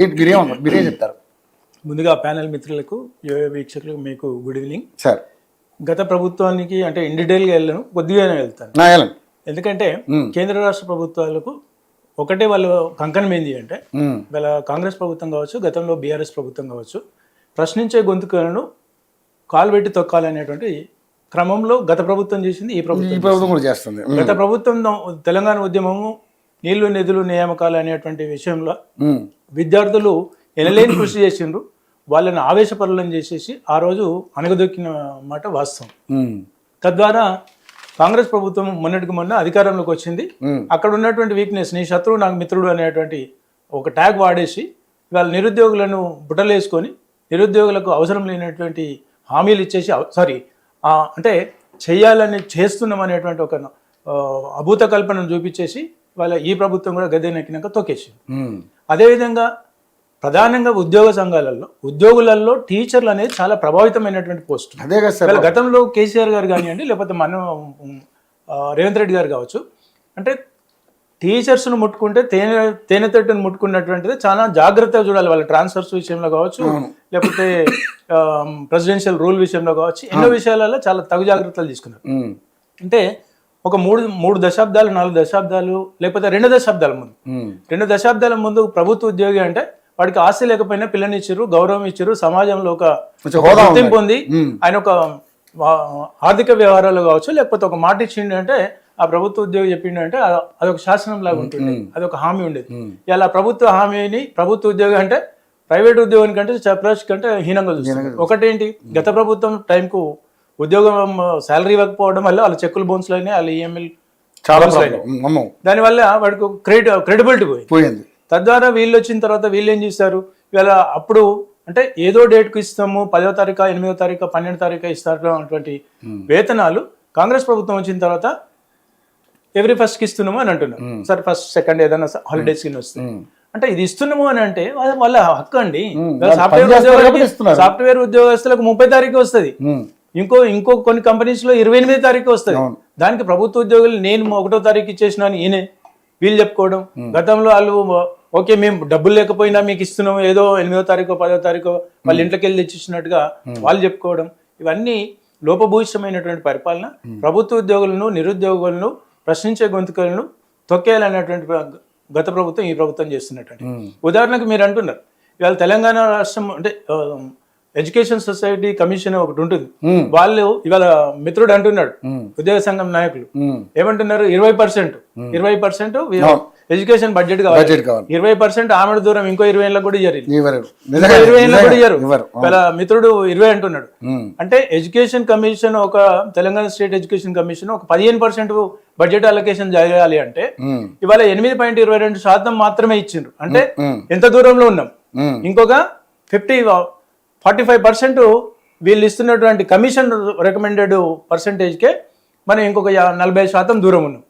మీరేం చెప్తారు? ముందుగా ప్యానెల్ మిత్రులకు, వీక్షకులకు మీకు గుడ్ ఈవినింగ్ సార్. గత ప్రభుత్వానికి అంటే ఇన్ డీటెయిల్గా వెళ్ళను, కొద్దిగానే వెళ్తాను. ఎందుకంటే కేంద్ర రాష్ట్ర ప్రభుత్వాలకు ఒకటే వాళ్ళు కంకణం ఏంది అంటే, వాళ్ళ కాంగ్రెస్ ప్రభుత్వం కావచ్చు, గతంలో బీఆర్ఎస్ ప్రభుత్వం కావచ్చు, ప్రశ్నించే గొంతుకలను కాలు పెట్టి తొక్కాలనేటువంటి క్రమంలో గత ప్రభుత్వం చేసింది, ఈ ప్రభుత్వం కూడా చేస్తుంది. గత ప్రభుత్వం తెలంగాణ ఉద్యమము, నీళ్లు నిధులు నియామకాలు అనేటువంటి విషయంలో విద్యార్థులు ఎనలేని కృషి చేసిండ్రు. వాళ్ళని ఆవేశపరులను చేసేసి ఆ రోజు అణగదొక్కిన మాట వాస్తవం. తద్వారా కాంగ్రెస్ ప్రభుత్వం మొన్నటికి మొన్న అధికారంలోకి వచ్చింది. అక్కడ ఉన్నటువంటి వీక్నెస్, నీ శత్రువు నాకు మిత్రుడు అనేటువంటి ఒక ట్యాగ్ వాడేసి వాళ్ళ నిరుద్యోగులను బుట్టలేసుకొని నిరుద్యోగులకు అవసరం లేనటువంటి హామీలు ఇచ్చేసి అంటే చేయాలని చేస్తున్నాం అనేటువంటి ఒక అభూత కల్పనను చూపించేసి వాళ్ళ ఈ ప్రభుత్వం కూడా గద్దెనెక్కినాక తొక్కేసి. అదేవిధంగా ప్రధానంగా ఉద్యోగ సంఘాలలో ఉద్యోగులలో టీచర్లు అనేది చాలా ప్రభావితమైనటువంటి పోస్ట్. గతంలో కేసీఆర్ గారు కానివ్వండి, లేకపోతే రేవంత్ రెడ్డి గారు కావచ్చు, అంటే టీచర్స్ను ముట్టుకుంటే తేనెతట్టును ముట్టుకున్నటువంటిది చాలా జాగ్రత్తగా చూడాలి. వాళ్ళ ట్రాన్స్ఫర్స్ విషయంలో కావచ్చు, లేకపోతే ప్రెసిడెన్షియల్ రూల్ విషయంలో కావచ్చు, ఎన్నో విషయాలలో చాలా తగు జాగ్రత్తలు తీసుకున్నారు. అంటే ఒక మూడు దశాబ్దాలు, 4 దశాబ్దాలు, లేకపోతే 2 దశాబ్దాల ముందు, 2 దశాబ్దాల ముందు ప్రభుత్వ ఉద్యోగి అంటే వాడికి ఆస్తి లేకపోయినా పిల్లనిచ్చారు, గౌరవం ఇచ్చారు, సమాజంలో ఒక గుర్తింపు ఉంది. ఆయన ఒక ఆర్థిక వ్యవహారాలు కావచ్చు, లేకపోతే ఒక మాట ఇచ్చిండు అంటే ఆ ప్రభుత్వ ఉద్యోగి చెప్పిండు అంటే అదొక శాసనం లాగా ఉంటుంది, అదొక హామీ ఉండేది. ఇలా ప్రభుత్వ హామీని ప్రభుత్వ ఉద్యోగి అంటే ప్రైవేట్ ఉద్యోగం కంటే చప్రాష్ కంటే హీనంగా చూస్తారు. ఒకటేంటి, గత ప్రభుత్వం టైంకు ఉద్యోగం శాలరీ ఇవ్వకపోవడం వల్ల వాళ్ళ చెక్కులు బౌన్స్లు అయినాయి, వాళ్ళ ఈఎంఐ చాలా దానివల్ల వాడికి క్రెడిబిలిటీ పోయింది. తద్వారా వీళ్ళు వచ్చిన తర్వాత వీళ్ళు ఏం చేస్తారు, ఇవాళ అప్పుడు అంటే ఏదో డేట్కు ఇస్తాము, 10వ తారీఖు, 8వ తారీఖు, 12వ తారీఖు ఇస్తారు అటువంటి వేతనాలు కాంగ్రెస్ ప్రభుత్వం వచ్చిన తర్వాత ఎవ్రీ ఫస్ట్కి ఇస్తున్నాము అని అంటున్నారు. సరే ఫస్ట్ సెకండ్ ఏదైనా హాలిడేస్ కింద వస్తుంది అంటే ఇది ఇస్తున్నాము అని అంటే వాళ్ళ హక్కు అండి. సాఫ్ట్వేర్ ఉద్యోగస్తులకు 30 తారీఖు వస్తుంది, ఇంకో కొన్ని కంపెనీస్ లో 28వ తారీఖు వస్తుంది. దానికి ప్రభుత్వ ఉద్యోగులు నేను 1వ తారీఖు ఇచ్చేసిన అని ఈయనే వీళ్ళు చెప్పుకోవడం. గతంలో వాళ్ళు ఓకే మేము డబ్బులు లేకపోయినా మీకు ఇస్తున్నాం, ఏదో 8వ తారీఖు 10వ తారీఖు వాళ్ళ ఇంట్లోకి వెళ్ళి తెచ్చిచ్చినట్టుగా వాళ్ళు చెప్పుకోవడం. ఇవన్నీ లోపభూయిష్టమైనటువంటి పరిపాలన. ప్రభుత్వ ఉద్యోగులను, నిరుద్యోగులను, ప్రశ్నించే గొంతుకలను తొక్కేయాలనేటువంటి గత ప్రభుత్వం ఈ ప్రభుత్వం చేస్తున్నటువంటి. ఉదాహరణకు మీరు అంటున్నారు ఇవాళ తెలంగాణ రాష్ట్రం అంటే ఎడ్యుకేషన్ సొసైటీ కమిషన్ ఒకటి ఉంటుంది. వాళ్ళు ఇవాళ మిత్రుడు అంటున్నాడు, ఉద్యోగ సంఘం నాయకులు ఏమంటున్నారు, 20% ఎడ్యుకేషన్ బడ్జెట్ కావాలి, 20% ఆమెడు దూరం, ఇంకో 20 ఏళ్ళకు కూడా ఇయ్యారు, 20 ఏళ్ళకు కూడా ఇయ్యారు. ఇవాళ మిత్రుడు 20 అంటున్నాడు. అంటే ఎడ్యుకేషన్ కమిషన్, ఒక తెలంగాణ స్టేట్ ఎడ్యుకేషన్ కమిషన్ ఒక 15% బడ్జెట్ అలొకేషన్ చేయాలి అంటే ఇవాళ 8.22% మాత్రమే ఇచ్చిండ్రు. అంటే ఎంత దూరంలో ఉన్నాం. ఇంకొక 45% వీళ్ళు ఇస్తున్నటువంటి కమిషన్ రికమెండెడ్ పర్సంటేజ్కే మనం ఇంకొక 40% దూరం ఉన్నాం.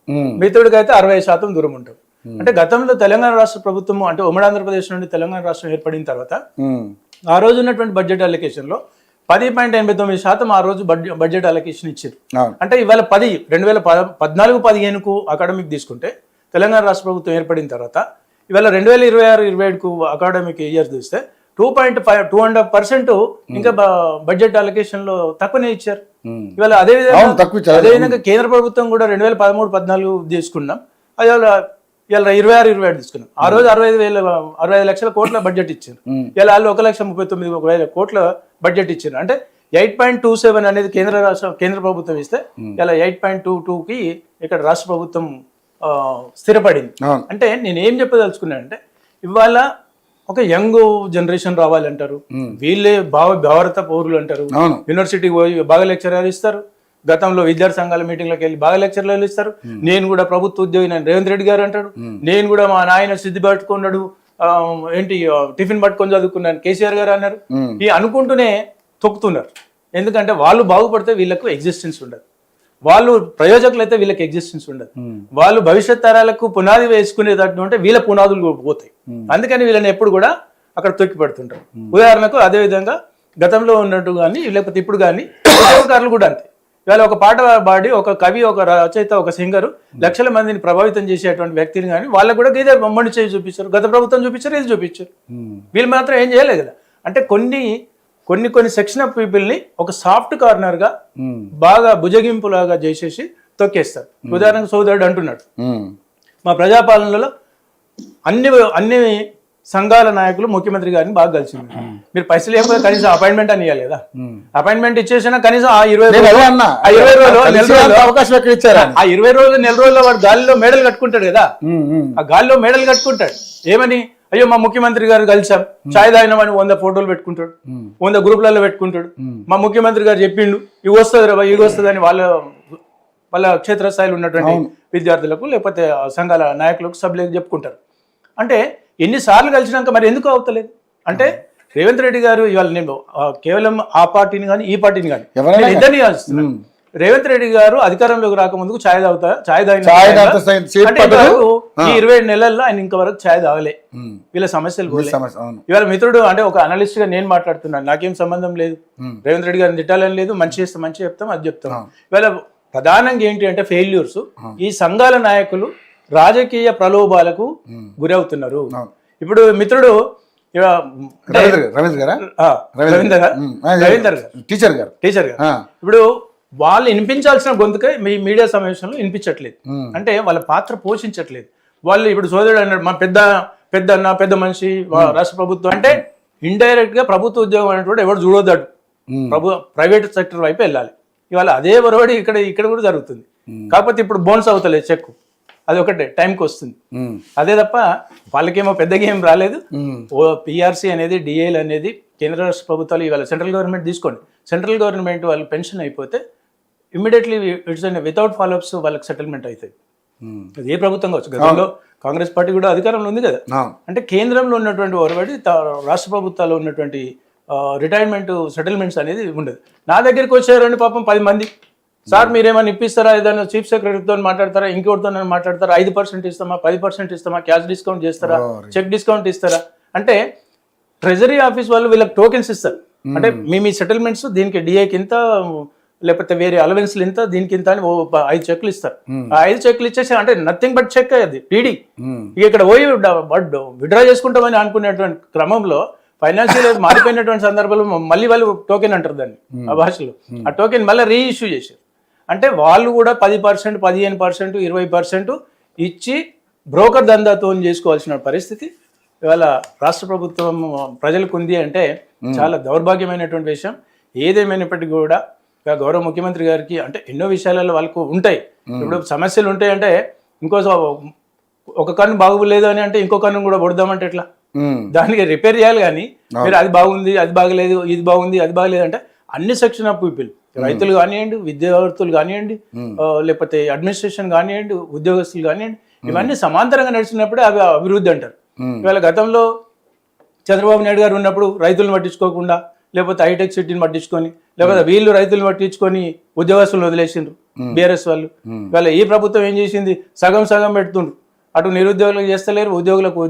మిత్రుడికి అయితే 60% దూరం ఉంటాం. అంటే గతంలో తెలంగాణ రాష్ట్ర ప్రభుత్వం అంటే ఉమ్మడి ఆంధ్రప్రదేశ్ నుండి తెలంగాణ రాష్ట్రం ఏర్పడిన తర్వాత ఆ రోజు ఉన్నటువంటి బడ్జెట్ అలొకేషన్ లో 10.89% ఆ రోజు బడ్జెట్ అలొకేషన్ ఇచ్చారు. అంటే ఇవాళ 2014-15కు అకాడమిక్ తీసుకుంటే తెలంగాణ రాష్ట్ర ప్రభుత్వం ఏర్పడిన తర్వాత ఇవాళ 2026-27కు అకాడమిక్ ఇయర్ చూస్తే 2.5% ఇంకా బడ్జెట్ అలొకేషన్ లో తక్కువనే ఇచ్చారు. ఇవాళ అదేవిధంగా కేంద్ర ప్రభుత్వం కూడా 2013-14 తీసుకున్నాం, అది ఇవాళ 26-27 తీసుకున్నాం. ఆ రోజు 65 లక్షల కోట్ల బడ్జెట్ ఇచ్చారు. ఇలా వాళ్ళు 1,39,000 కోట్ల బడ్జెట్ ఇచ్చారు. అంటే 8.27 అనేది కేంద్ర ప్రభుత్వం ఇస్తే ఇలా 8.22కి ఇక్కడ రాష్ట్ర ప్రభుత్వం స్థిరపడింది. అంటే నేను ఏం చెప్పదలుచుకున్నానంటే ఇవాళ ఒక యంగ్ జనరేషన్ రావాలంటారు, వీళ్ళే భారత పౌరులు అంటారు, యూనివర్సిటీకి పోయి బాగా లెక్చరర్లు ఇస్తారు. గతంలో విద్యార్థి సంఘాల మీటింగ్లకు వెళ్ళి బాగా లెక్చర్లు ఇస్తారు. నేను కూడా ప్రభుత్వ ఉద్యోగి రేవంత్ రెడ్డి గారు అంటాడు, నేను కూడా మా నాయన సిద్ధి పట్టుకున్నాడు, ఏంటి టిఫిన్ పట్టుకొని చదువుకున్నాను కేసీఆర్ గారు అన్నారు. ఈ అనుకుంటూనే తొక్కుతున్నారు. ఎందుకంటే వాళ్ళు బాగుపడితే వీళ్ళకు ఎగ్జిస్టెన్స్ ఉండదు, వాళ్ళు ప్రయోజకులు అయితే వీళ్ళకి ఎగ్జిస్టెన్స్ ఉండదు, వాళ్ళు భవిష్యత్ తరాలకు పునాది వేసుకునేటట్టు ఉంటే వీళ్ళ పునాదులు పోతాయి. అందుకని వీళ్ళని ఎప్పుడు కూడా అక్కడ తొక్కి పడుతుంటారు. ఉదాహరణకు అదే విధంగా గతంలో ఉన్నట్టు కానీ లేకపోతే ఇప్పుడు కానీ ఉద్యోగకారులు కూడా అంతే. ఇవాళ ఒక పాట పాడి ఒక కవి, ఒక రచయిత, ఒక సింగరు లక్షల మందిని ప్రభావితం చేసేటువంటి వ్యక్తిని కానీ వాళ్ళకు కూడా ఇదే మొండి చేసి చూపించారు. గత ప్రభుత్వం చూపించారు, ఇది చూపించారు. వీళ్ళు మాత్రం ఏం చేయలేదు కదా. అంటే కొన్ని సెక్షన్ ఆఫ్ పీపుల్ని ఒక సాఫ్ట్ కార్నర్గా బాగా భుజగింపులాగా చేసేసి తొక్కేస్తారు. ఉదాహరణకు సోదరుడు అంటున్నాడు, మా ప్రజాపాలనలో అన్ని సంఘాల నాయకులు ముఖ్యమంత్రి గారిని బాగా కలిసింది. మీరు పైసలు లేకపోతే కనీసం అపాయింట్మెంట్ అని ఇవ్వాలి కదా. అపాయింట్మెంట్ ఇచ్చేసినా కనీసం ఆ 20 రోజులు నెల రోజుల్లో వాడు గాలిలో మేడలు కట్టుకుంటాడు కదా. ఆ గాలిలో మేడలు కట్టుకుంటాడు. ఏమని, అయ్యో మా ముఖ్యమంత్రి గారు కలిసాం, ఛాయ్ తాగినామని 100 ఫోటోలు పెట్టుకుంటాడు, 100 గ్రూపులలో పెట్టుకుంటాడు. మా ముఖ్యమంత్రి గారు చెప్పిండు ఇవి వస్తుంది రా, ఇవి వస్తుంది అని వాళ్ళ క్షేత్రస్థాయిలో ఉన్నటువంటి విద్యార్థులకు లేకపోతే సంఘాల నాయకులకు, సభ్యులకు చెప్పుకుంటారు. అంటే ఎన్నిసార్లు కలిసినాక మరి ఎందుకు అవుతలేదు అంటే, రేవంత్ రెడ్డి గారు ఇవాళ నేను కేవలం ఆ పార్టీని కానీ ఈ పార్టీని కానీ ఇద్దరిని కలుస్తున్నాను. రేవంత్ రెడ్డి గారు అధికారంలోకి రాకముందుకు ఛాయ్ తాగిన ఈ 27 నెలల్లో ఆయన ఇంతవరకు ఛాయ్ తాగలే. వీళ్ళ సమస్యలు ఇవాళ మిత్రుడు అంటే ఒక అనలిస్ట్ గా నేను మాట్లాడుతున్నాను, నాకేం సంబంధం లేదు. రేవంత్ రెడ్డి గారిని తిట్టాలని లేదు, మంచి చేస్తే మంచి చెప్తాం, అది చెప్తాం. ఇవాళ ప్రధానంగా ఏంటి అంటే ఫెయిల్యూర్స్, ఈ సంఘాల నాయకులు రాజకీయ ప్రలోభాలకు గురవుతున్నారు. ఇప్పుడు మిత్రుడు రవీందర్ గారు టీచర్ గారు ఇప్పుడు వాళ్ళు వినిపించాల్సిన గొంతుకే మీ మీడియా సమావేశంలో వినిపించట్లేదు. అంటే వాళ్ళ పాత్ర పోషించట్లేదు. వాళ్ళు ఇప్పుడు సోదరుడు అన్నాడు, మా పెద్ద మనిషి రాష్ట్ర ప్రభుత్వం అంటే ఇండైరెక్ట్ గా ప్రభుత్వ ఉద్యోగం అనేటువంటి ఎవరు చూడొద్దాడు, ప్రైవేట్ సెక్టర్ వైపు వెళ్ళాలి. ఇవాళ అదే వరవడి ఇక్కడ కూడా జరుగుతుంది. కాకపోతే ఇప్పుడు బోనస్ అవుతలేదు చెక్కు, అది ఒకటే టైంకి వస్తుంది. అదే తప్ప వాళ్ళకేమో పెద్దగా ఏం రాలేదు. పిఆర్సీ అనేది, డిఏలు అనేది కేంద్ర రాష్ట్ర ప్రభుత్వాలు ఇవాళ సెంట్రల్ గవర్నమెంట్ తీసుకోండి, సెంట్రల్ గవర్నమెంట్ వాళ్ళు పెన్షన్ అయిపోతే ఇమ్మీడియట్లీ ఇట్స్ వితౌట్ ఫాలోఅప్స్ వాళ్ళకి సెటిల్మెంట్ అవుతుంది. అది ఏ ప్రభుత్వం కావచ్చు. గతంలో కాంగ్రెస్ పార్టీ కూడా అధికారంలో ఉంది కదా. అంటే కేంద్రంలో ఉన్నటువంటి ఒరబడి రాష్ట్ర ప్రభుత్వాల్లో ఉన్నటువంటి రిటైర్మెంట్ సెటిల్మెంట్స్ అనేది ఉండదు. నా దగ్గరికి వచ్చారండి పాపం 10 మంది, సార్ మీరేమైనా ఇప్పిస్తారా, ఏదైనా చీఫ్ సెక్రటరీతో మాట్లాడతారా, ఇంకోటితో మాట్లాడతారా, 5% ఇస్తామా, 10% ఇస్తామా, క్యాష్ డిస్కౌంట్ చేస్తారా, చెక్ డిస్కౌంట్ ఇస్తారా అంటే ట్రెజరీ ఆఫీస్ వాళ్ళు వీళ్ళకి టోకెన్స్ ఇస్తారు. అంటే మీ సెటిల్మెంట్స్ దీనికి డిఏకి ఇంత, లేకపోతే వేరే అలవెన్స్లు ఇంత, దీనికి ఇంత అని 5 చెక్లు ఇస్తారు. ఆ 5 చెక్లు ఇచ్చేసి అంటే నథింగ్ బట్ చెక్ అది టీడీ. ఇక ఇక్కడ పోయి విడ్రా చేసుకుంటామని అనుకునేటువంటి క్రమంలో ఫైనాన్షియల్ మారిపోయినటువంటి సందర్భంలో మళ్ళీ వాళ్ళు టోకెన్ అంటారు దాన్ని ఆ భాషలో. ఆ టోకెన్ మళ్ళీ రీఇష్యూ చేశారు. అంటే వాళ్ళు కూడా 10%, 15%, 20% ఇచ్చి బ్రోకర్ దందాతో చేసుకోవాల్సిన పరిస్థితి ఇవాళ రాష్ట్ర ప్రభుత్వం ప్రజలకు ఉంది. అంటే చాలా దౌర్భాగ్యమైనటువంటి విషయం. ఏదేమైనప్పటికీ కూడా గౌరవ ముఖ్యమంత్రి గారికి అంటే ఎన్నో విషయాలలో వాళ్ళకు ఉంటాయి. ఇప్పుడు సమస్యలు ఉంటాయంటే ఒక కన్ను బాగోలేదు అని అంటే ఇంకో కన్ను కూడా పొడదామంటే ఎట్లా, దానికి రిపేర్ చేయాలి. కానీ మీరు అది బాగుంది, అది బాగలేదు, ఇది బాగుంది, అది బాగలేదు అంటే అన్ని సెక్షన్ ఆఫ్ పీపుల్, రైతులు కానివ్వండి, విద్యార్థులు కానివ్వండి, లేకపోతే అడ్మినిస్ట్రేషన్ కానివ్వండి, ఉద్యోగస్తులు కానివ్వండి, ఇవన్నీ సమాంతరంగా నడిచినప్పుడే అవి అభివృద్ధి అంటారు. ఇవాళ గతంలో చంద్రబాబు నాయుడు గారు ఉన్నప్పుడు రైతులను పట్టించుకోకుండా, లేకపోతే హైటెక్ సిటీని పట్టించుకొని, లేకపోతే వీళ్ళు రైతులను పట్టించుకొని ఉద్యోగస్తులను వదిలేసిండ్రు బీఆర్ఎస్ వాళ్ళు. ఇవాళ ఈ ప్రభుత్వం ఏం చేసింది, సగం పెడుతుండ్రు. అటు నిరుద్యోగులకు చేస్తలేరు, ఉద్యోగులకు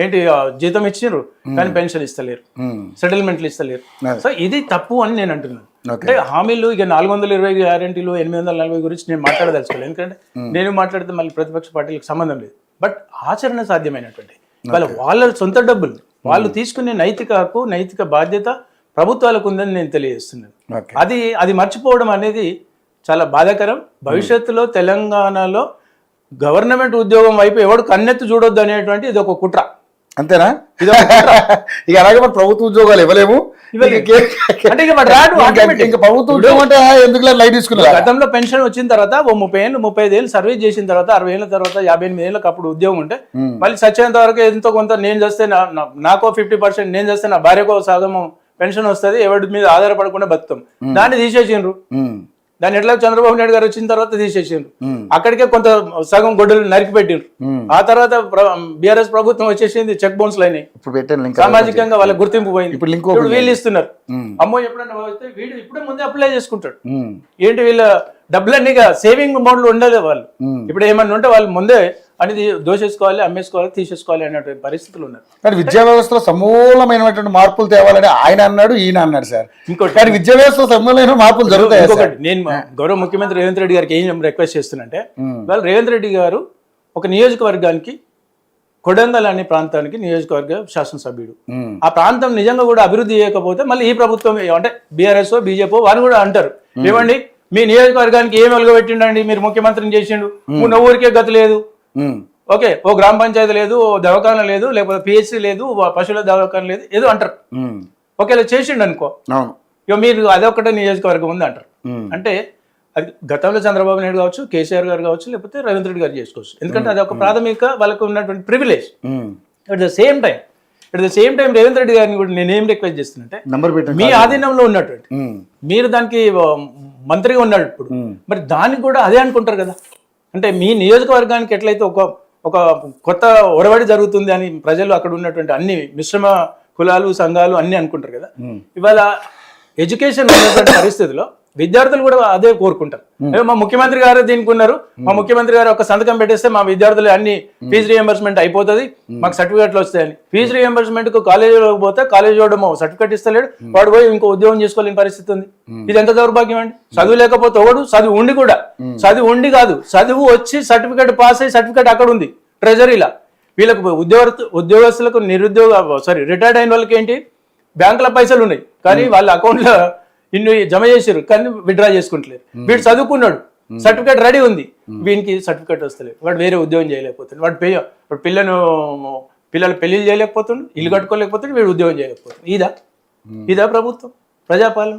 ఏంటి జీతం ఇచ్చినారు కానీ పెన్షన్ ఇస్తలేరు, సెటిల్మెంట్లు ఇస్తలేరు. సో ఇది తప్పు అని నేను అంటున్నాను. అంటే హామీలు ఇక 420 గ్యారెంటీలు 840 గురించి నేను మాట్లాడదలుచుకోలేదు. ఎందుకంటే నేను మాట్లాడితే మళ్ళీ ప్రతిపక్ష పార్టీలకు సంబంధం లేదు. బట్ ఆచరణ సాధ్యమైనటువంటి వాళ్ళ సొంత డబ్బులు వాళ్ళు తీసుకునే నైతిక బాధ్యత ప్రభుత్వాలకు ఉందని నేను తెలియజేస్తున్నాను. అది మర్చిపోవడం అనేది చాలా బాధాకరం. భవిష్యత్తులో తెలంగాణలో గవర్నమెంట్ ఉద్యోగం వైపు ఎవడు కన్నెత్తి చూడొద్దు అనేటువంటి ఇది ఒక కుట్ర. అంతేనా? ఇక అలాగే మన ప్రభుత్వ ఉద్యోగాలు ఇవ్వలేము. ప్రభుత్వ ఉద్యోగం అంటే ఎందుకు లైట్ తీసుకున్నారు. గతంలో పెన్షన్ వచ్చిన తర్వాత 30 ఏళ్ళు 35 ఏళ్ళు సర్వీస్ చేసిన తర్వాత 60 ఏళ్ళ తర్వాత 58 ఏళ్ళకి అప్పుడు ఉద్యోగం ఉంటే మళ్ళీ సచ్చేంత వరకు ఎంతో కొంత నేను చేస్తే నాకో 50%, నేను చేస్తే నా భార్యకో సగం పెన్షన్ వస్తుంది, ఎవరి మీద ఆధారపడకుండా బతుకుతాం. దాన్ని తీసేసిండ్రు. దాన్ని ఎట్లా చంద్రబాబు నాయుడు గారు వచ్చిన తర్వాత తీసేసిండ్రు. అక్కడికే కొంత సగం గొడ్డలు నరికి పెట్టిండ్రు. ఆ తర్వాత బీఆర్ఎస్ ప్రభుత్వం వచ్చేసింది, చెక్ బౌన్స్ అయినాయి, సామాజికంగా వాళ్ళ గుర్తింపు పోయింది. ఇప్పుడు వీళ్ళు ఇస్తున్నారు. అమ్మో ఎప్పుడన్నా వస్తే వీడు ఇప్పుడే ముందే అప్లై చేసుకుంటాడు. ఏంటి వీళ్ళ డబ్బులన్నీ సేవింగ్ అమౌంట్ ఉండదు. వాళ్ళు ఇప్పుడు ఏమన్నా ఉంటే వాళ్ళు ముందే అనేది దోషేసుకోవాలి, అమ్మేసుకోవాలి, తీసేసుకోవాలి అనేటువంటి పరిస్థితులు ఉన్నారు. కానీ విద్యా వ్యవస్థలో సమూలమైనటువంటి మార్పులు తేవాలని ఆయన అన్నాడు, ఈయన అన్నాడు సార్. ఇంకోటి కానీ విద్యా వ్యవస్థలో సమూలమైన మార్పులు జరుగుతాయి. ఇంకొకటి నేను గౌరవ ముఖ్యమంత్రి రేవంత్ రెడ్డి గారికి ఏం రిక్వెస్ట్ చేస్తున్నంటే, వాళ్ళు రేవంత్ రెడ్డి గారు ఒక నియోజకవర్గానికి కొడంగల్ అనే ప్రాంతానికి నియోజకవర్గ శాసనసభ్యుడు. ఆ ప్రాంతం నిజంగా కూడా అభివృద్ధి చేయకపోతే మళ్ళీ ఈ ప్రభుత్వం అంటే బీఆర్ఎస్ బీజేపీ వారు కూడా అంటారు, ఏమండి మీ నియోజకవర్గానికి ఏం వెలుగబెట్టిండండి, మీరు ముఖ్యమంత్రిని చేసిండు, నువ్వు ఊరికే గతి లేదు, ఓకే ఓ గ్రామ పంచాయతీ లేదు, ఓ దవాఖాన లేదు, లేకపోతే పిహెచ్సి లేదు, పశువుల దవాఖాన లేదు, ఏదో అంటారు. ఒకేలా చేసిండు అనుకో, ఇక మీరు అదొక్కటే నియోజకవర్గం ఉంది అంటారు. అంటే అది గతంలో చంద్రబాబు నాయుడు కావచ్చు, కేసీఆర్ గారు కావచ్చు, లేకపోతే రేవంత్ రెడ్డి గారు చేసుకోవచ్చు. ఎందుకంటే అది ఒక ప్రాథమిక వాళ్ళకు ఉన్నటువంటి privilege. At the same time Revanth Reddy గారిని కూడా నేను ఏం రిక్వెస్ట్ చేస్తున్నట్టే, మీ ఆధీనంలో ఉన్నటువంటి మీరు దానికి మంత్రిగా ఉన్నాడు ఇప్పుడు, మరి దానికి కూడా అదే అనుకుంటారు కదా. అంటే మీ నియోజకవర్గానికి ఎట్లయితే ఒక కొత్త ఒరవడి జరుగుతుంది అని ప్రజలు అక్కడ ఉన్నటువంటి అన్ని మిశ్రమ కులాలు సంఘాలు అన్ని అనుకుంటారు కదా. ఇవాళ ఎడ్యుకేషన్ ఉన్నటువంటి పరిస్థితిలో విద్యార్థులు కూడా అదే కోరుకుంటారు. మా ముఖ్యమంత్రి గారు దీనికి ఉన్నారు, మా ముఖ్యమంత్రి గారు ఒక సంతకం పెట్టేస్తే మా విద్యార్థులు అన్ని ఫీజు రియంబర్స్మెంట్ అయిపోతుంది, మాకు సర్టిఫికెట్లు వస్తాయని. ఫీజు రియంబర్స్మెంట్ కు కాలేజీలో పోతే కాలేజీ వాడు సర్టిఫికెట్ ఇస్తలేడు, వాడు పోయి ఇంకో ఉద్యోగం చేసుకోలేని పరిస్థితి ఉంది. ఇది ఎంత దౌర్భాగ్యం అండి. చదువు లేకపోతే ఒకడు, చదువు ఉండి కూడా, చదువు ఉండి కాదు, చదువు వచ్చి సర్టిఫికెట్ పాస్ అయ్యి సర్టిఫికెట్ అక్కడ ఉంది ట్రెజరీలా. వీళ్ళకు ఉద్యోగస్తులకు రిటైర్డ్ అయిన వాళ్ళకి ఏంటి బ్యాంకుల పైసలు ఉన్నాయి, కానీ వాళ్ళ అకౌంట్లో ఇన్ని జమ చేసారు కానీ విత్డ్రా చేసుకుంటలేరు. వీడు చదువుకున్నాడు, సర్టిఫికేట్ రెడీ ఉంది, వీనికి సర్టిఫికేట్ వస్తలేదు, వాడు వేరే ఉద్యోగం చేయలేకపోతుంది, వాడు పిల్లలు పెళ్లిళ్ళు చేయలేకపోతుండు, ఇల్లు కట్టుకోలేకపోతుంది, వీడు ఉద్యోగం చేయలేకపోతుంది. ఇదా ప్రభుత్వం ప్రజాపాలన?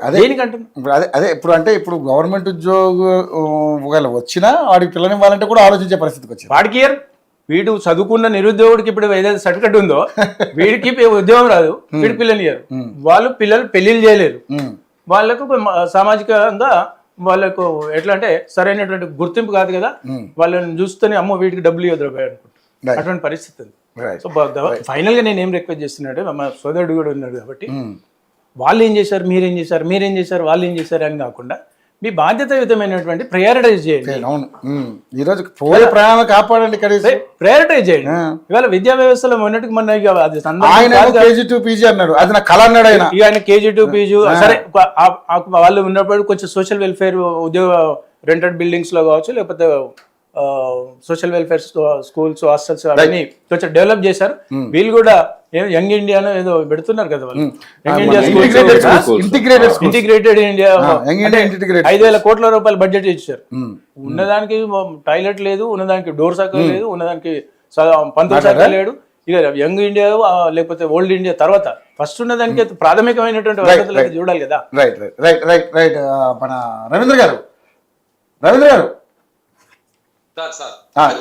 అదే ఇప్పుడు గవర్నమెంట్ ఉద్యోగం వచ్చినా వాడికి పిల్లలు ఇవ్వాలంటే కూడా ఆలోచించే పరిస్థితికి వచ్చింది. వాడికి వీడు చదువుకున్న నిరుద్యోగుడికి ఇప్పుడు ఏదైతే సర్టిఫికెట్ ఉందో వీడికి ఉద్యోగం రాదు, వీడి పిల్లలు ఇయ్యారు, పిల్లలు పెళ్లిళ్ళు చేయలేరు, వాళ్ళకు సామాజికంగా వాళ్ళకు ఎట్లా అంటే సరైనటువంటి గుర్తింపు కాదు కదా, వాళ్ళని చూస్తేనే అమ్మో వీటికి డబ్బులు ఇవ్వద్దు అనుకుంటారు, అటువంటి పరిస్థితి ఉంది. సో ఫైనల్ గా నేను ఏం రిక్వెస్ట్ చేస్తున్నాడు, మా సోదరుడు కూడా ఉన్నాడు కాబట్టి వాళ్ళు ఏం చేశారు, మీరేం చేశారు, వాళ్ళు ఏం చేశారు అని కాకుండా మీ బాధ్యతాయుతమైనటువంటి ప్రయారిటైజ్ చేయండి. అవును, ఈరోజు ప్రాణాలు కాపాడండి, ప్రయారిటైజ్ చేయండి. ఇవాళ విద్యా వ్యవస్థలో మొన్నటికి మొన్న KG2PG అన్నాడు, అది నా కళ అన్నాడు ఆయన. ఆయన KG2PG సరే వాళ్ళు ఉన్నప్పుడు కొంచెం సోషల్ వెల్ఫేర్ ఉద్యోగ రెంటెడ్ బిల్డింగ్స్ లో కావచ్చు, లేకపోతే సోషల్ వెల్ఫేర్ స్కూల్స్ హాస్టల్స్ అవన్నీ కొంచెం డెవలప్ చేశారు. వీళ్ళు కూడా యంగ్ ఇండియాను ఏదో పెడుతున్నారు కదా వాళ్ళు, యంగ్ ఇండియా ఇంటిగ్రేటెడ్ ఇండియా 5,000 కోట్ల రూపాయలు బడ్జెట్ ఇచ్చారు. ఉన్నదానికి టాయిలెట్ లేదు, ఉన్నదానికి డోర్ సర్కిల్ లేదు, ఉన్నదానికి పంతుల సర్కిల్ లేడు. ఇక యంగ్ ఇండియా లేకపోతే ఓల్డ్ ఇండియా తర్వాత ఫస్ట్ ఉన్నదానికి ప్రాథమికమైనటువంటి వసతులు చూడాలి కదా. రైట్ మన రవీంద్ర గారు